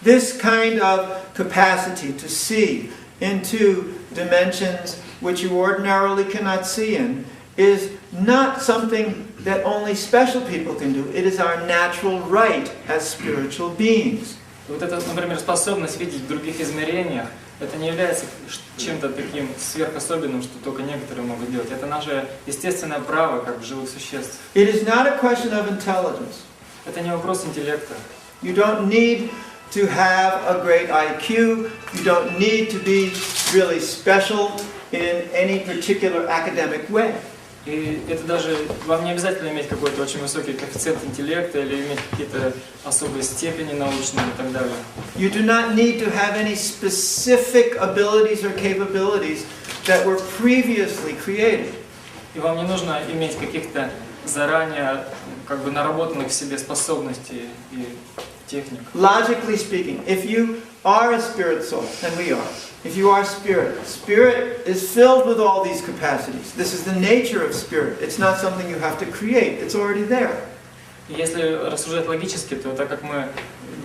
This kind of capacity to see into dimensions which you ordinarily cannot see in is not something that only special people can do. It is our natural right as spiritual beings. Вот эта, например, способность видеть в других измерениях, это не является чем-то таким сверхособенным, что только некоторые могут делать. Это наше естественное право, как живых существ. It is not a question of intelligence. Это не вопрос интеллекта. You don't need to have a great IQ. You don't need to be really special in any particular academic way. И это даже, вам не обязательно иметь какой-то очень высокий коэффициент интеллекта или иметь какие-то особые степени научные и так далее. You do not need to have any specific abilities or capabilities that were previously created. И вам не нужно иметь каких-то заранее как бы наработанных в себе способностей и техник. Logically speaking, if you are a spirit soul, and we are, if you are spirit, spirit is filled with all these capacities. This is the nature of spirit. It's not something you have to create. It's already there. И если рассуждать логически, то так как мы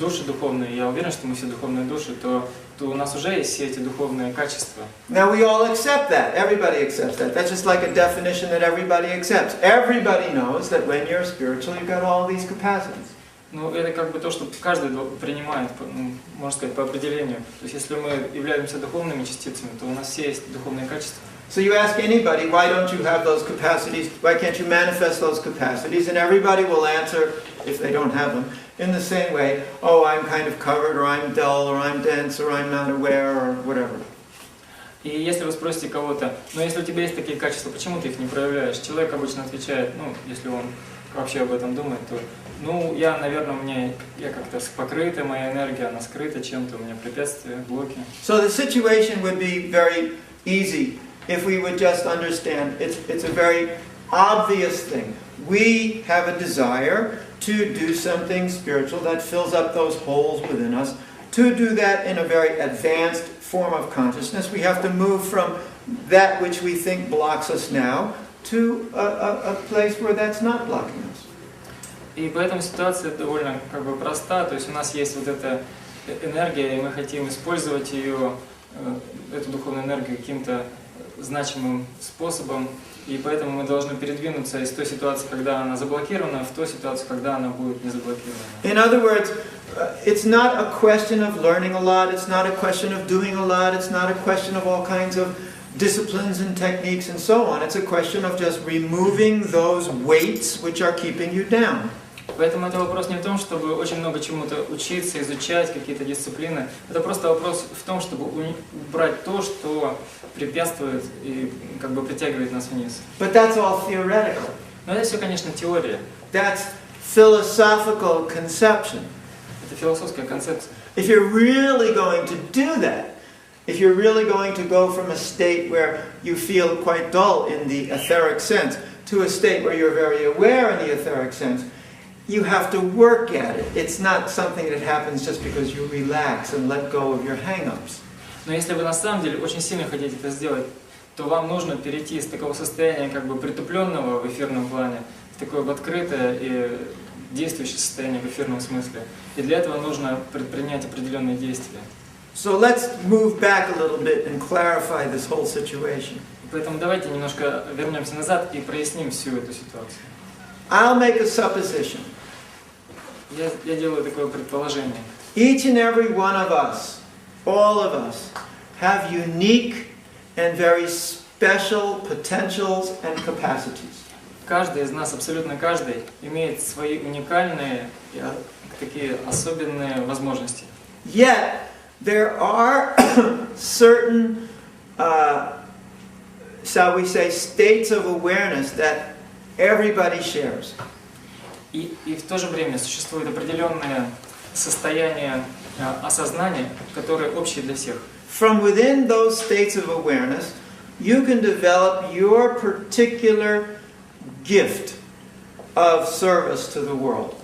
души духовные, я уверен, что мы все духовные души, то у нас уже есть все эти духовные качества. Now we all accept that. Everybody accepts that. That's just like a definition that everybody accepts. Everybody knows that when you're spiritual, you've got all these capacities. Ну, это как бы то, что каждый принимает, можно сказать, по определению. То есть, если мы являемся духовными частицами, то у нас все есть духовные качества. So you ask anybody, why don't you have those capacities? Why can't you manifest those capacities? And everybody will answer, if they don't have them, in the same way. Oh, I'm kind of covered, or I'm dull, or I'm dense, or I'm not aware, or whatever. И если вы спросите кого-то, ну, если у тебя есть такие качества, почему ты их не проявляешь? Человек обычно отвечает, ну, если он вообще об этом думает, то, ну, наверное, я как-то покрыта, моя энергия, она скрыта чем-то, у меня препятствия, блоки. So the situation would be very easy if we would just understand it's a very obvious thing. We have a desire to do something spiritual that fills up those holes within us. To do that in a very advanced form of consciousness, we have to move from that which we think blocks us now to a place where that's not blocking us. И поэтому ситуация довольно как бы проста, то есть у нас есть вот эта энергия, и мы хотим использовать ее, эту духовную энергию каким-то значимым способом, и поэтому мы должны передвинуться из той ситуации, когда она заблокирована, в ту ситуацию, когда она будет не заблокирована. In other words, it's not a question of learning a lot, it's not a question of doing a lot, it's not a question of all kinds of disciplines and techniques and so on. It's a question of just removing those weights which are keeping you down. Поэтому это вопрос не в том, чтобы очень много чему-то учиться, изучать какие-то дисциплины. Это просто вопрос в том, чтобы убрать то, что препятствует и как бы притягивает нас вниз. But that's all theoretical. Но это все, конечно, теория. That's philosophical conception. Это философская концепция. If you're really going to do that, if you're really going to go from a state where you feel quite dull in the etheric sense to a state where you're very aware in the etheric sense, you have to work at it. It's not something that happens just because you relax and let go of your hang-ups. Но если вы на самом деле очень сильно хотите это сделать, то вам нужно перейти из такого состояния как бы притупленного в эфирном плане в такое открытое и действующее состояние в эфирном смысле. И для этого нужно предпринять определенные действия. So let's move back a little bit and clarify this whole situation. Поэтому давайте немножко вернемся назад и проясним всю эту ситуацию. I'll make a supposition. Я делаю такое предположение. Each and every one of us, all of us, have unique and very special potentials and capacities. Каждый из нас, абсолютно каждый, имеет свои уникальные, такие особенные возможности. Yet, there are certain, shall we say, states of awareness that everybody shares. И в то же время существует определенное состояние осознания, которое общее для всех. From within those states of awareness, you can develop your particular gift of service to the world.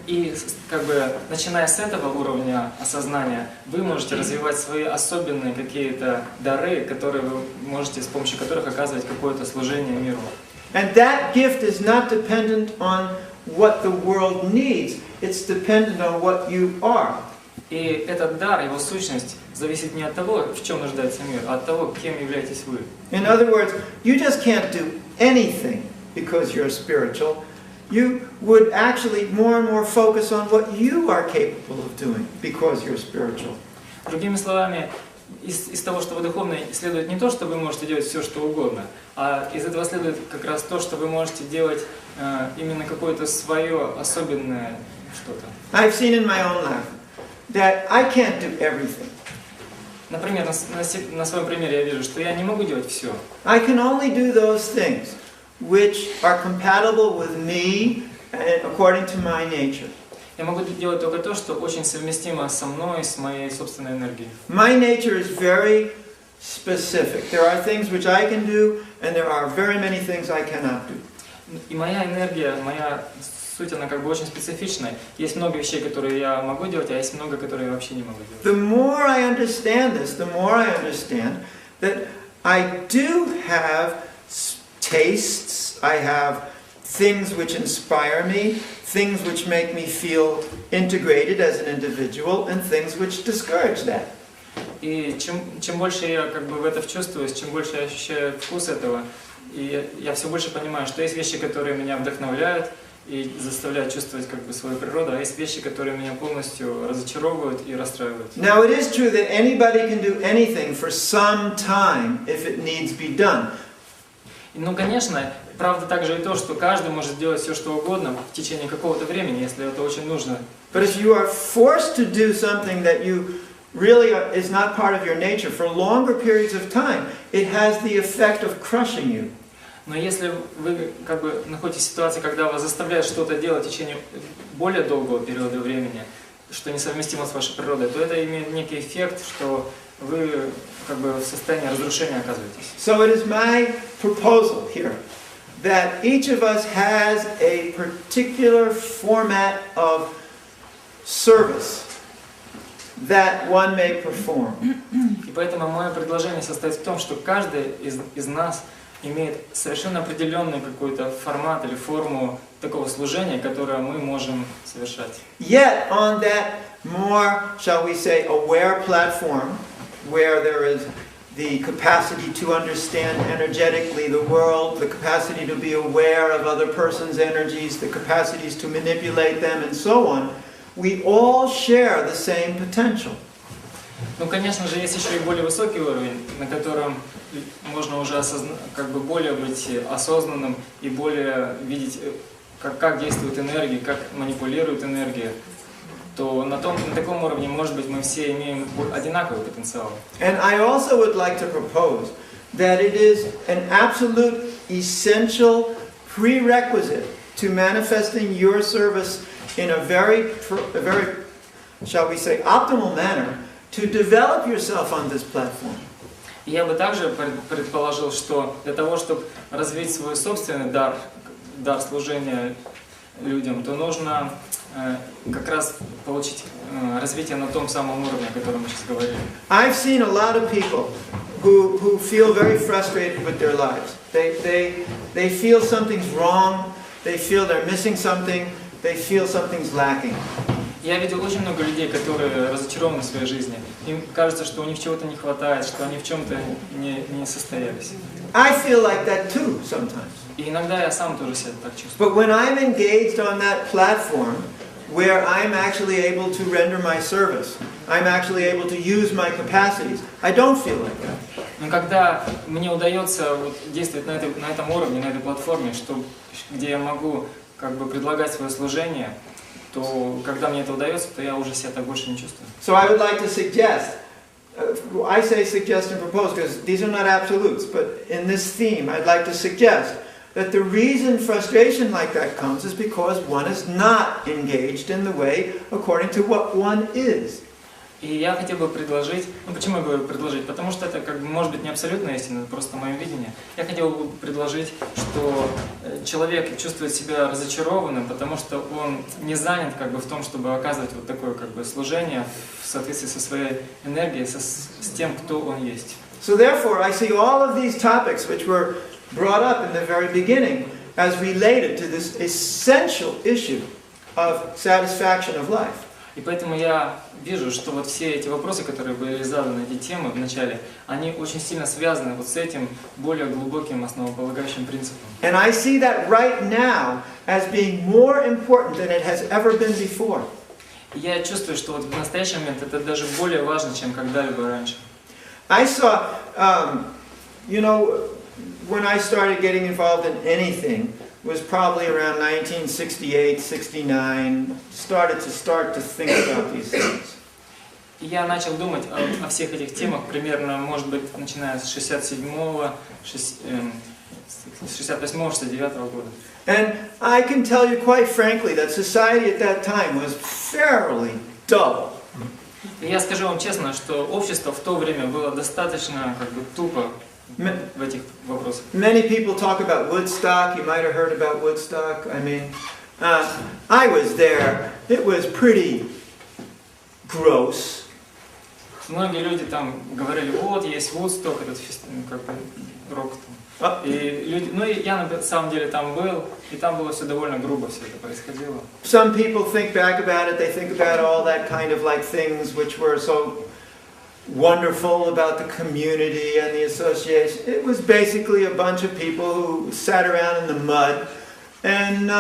И как бы начиная с этого уровня осознания, вы можете развивать свои особенные какие-то дары, которые вы можете, с помощью которых оказывать какое-то служение миру. And that gift is not dependent on what the world needs, it's dependent on what you are. И этот дар, его сущность, зависит не от того, в чем нуждается мир, а от того, кем являетесь вы. In other words, you just can't do anything because you're spiritual. You would actually more and more focus on what you are capable of doing because you're spiritual. Другими словами, из того, что вы духовны, следует не то, что вы можете делать все, что угодно, а из этого следует как раз то, что вы можете делать именно какое-то свое особенное что-то. I've seen in my own life that I can't do everything. Например, на своем примере я вижу, что я не могу делать все. I can only do those things which are compatible with me and according to my nature. Я могу делать только то, что очень совместимо со мной, с моей собственной энергией. My nature is very specific. There are things which I can do, and there are very many things I cannot do. И моя энергия, моя суть, она как бы очень специфичная. Есть много вещей, которые я могу делать, а есть много, которые я вообще не могу делать. The more I understand this, the more I understand that I do have tastes, I have things which inspire me, things which make me feel integrated as an individual, and things which discourage that. И чем больше я как бы в это вчувствуюсь, чем больше я ощущаю вкус этого, и я все больше понимаю, что есть вещи, которые меня вдохновляют и заставляют чувствовать как бы свою природу, а есть вещи, которые меня полностью разочаровывают и расстраивают. Now it is true that anybody can do anything for some time if it needs be done. Ну, конечно, правда также и то, что каждый может делать все, что угодно в течение какого-то времени, если это очень нужно. But if you are forced to do something that you really is not part of your nature for longer periods of time, it has the effect of crushing you. Но если вы как бы находитесь в ситуации, когда вас заставляют что-то делать в течение более долгого периода времени, что несовместимо с вашей природой, то это имеет некий эффект, что вы как бы в состоянии разрушения оказываетесь. So it is my proposal here that each of us has a particular format of service that one may perform. И поэтому мое предложение состоит в том, что каждый из нас имеет совершенно определенный какой-то формат или форму такого служения, которое мы можем совершать. Yet on that more, shall we say, aware platform, where there is the capacity to understand energetically the world, the capacity to be aware of other person's energies, the capacities to manipulate them, and so on, we all share the same potential. Ну, конечно же, есть еще и более высокий уровень, на котором можно уже как бы более быть осознанным и более видеть, как действует энергия, как манипулирует энергия. То на таком уровне, может быть, мы все имеем одинаковый потенциал. And I also would like to propose that it is an absolute essential prerequisite to manifesting your service in a very, shall we say, optimal manner to develop yourself on this platform. Я бы также предположил, что для того, чтобы развить свой собственный дар служения людям, то нужно как раз получить развитие на том самом уровне, о котором мы сейчас говорили. I've seen a lot of people who feel very frustrated with their lives. They feel something's wrong, they feel they're missing something, they feel something's lacking. Я видел очень много людей, которые разочарованы в своей жизни. Им кажется, что у них чего-то не хватает, что они в чем-то не состоялись. I feel like that too sometimes. И иногда я сам тоже себя так чувствую. But when I'm engaged on that platform, where I'm actually able to render my service, I'm actually able to use my capacities, I don't feel like that. Но когда мне удается действовать на этом уровне, на этой платформе, где я могу как бы предлагать свое служение, то когда мне это удается, то я уже себя так больше не чувствую. So I would like to suggest, I say suggest and propose because these are not absolutes, but in this theme I'd like to suggest that the reason frustration like that comes is because one is not engaged in the way according to what one is. И я хотел бы предложить, почему я говорю предложить? Потому что это как бы может быть не абсолютная истина, это просто мое видение. Я хотел бы предложить, что человек чувствует себя разочарованным, потому что он не занят как бы в том, чтобы оказывать вот такое как бы служение в соответствии со своей энергией, с тем, кто он есть. So therefore I see all of these topics which were brought up in the very beginning as related to this essential issue of satisfaction of life. И поэтому я вижу, что вот все эти вопросы, которые были заданы, эти темы в начале, они очень сильно связаны вот с этим более глубоким основополагающим принципом. And I see that right now as being more important than it has ever been before. И я чувствую, что вот в настоящий момент это даже более важно, чем когда-либо раньше. I saw, when I started getting involved in anything, was probably around 1968, 69, start to think about these things. И я начал думать о всех этих темах примерно, может быть, начиная с 67-го, 68-го, 69-го года. And I can tell you quite frankly that society at that time was fairly dull. И я скажу вам честно, что общество в то время было достаточно тупо в этих вопросах. Many people talk about Woodstock. You might have heard about Woodstock. I mean, I was there. It was pretty gross. Многие люди там говорили, вот есть Вудсток, этот рок там. И люди, и я на самом деле там был, и там было все довольно грубо, все это происходило. Some people think back about it. They think about all that kind of like things which were so wonderful about the community and the association. It was basically a bunch of people who sat around in the mud and,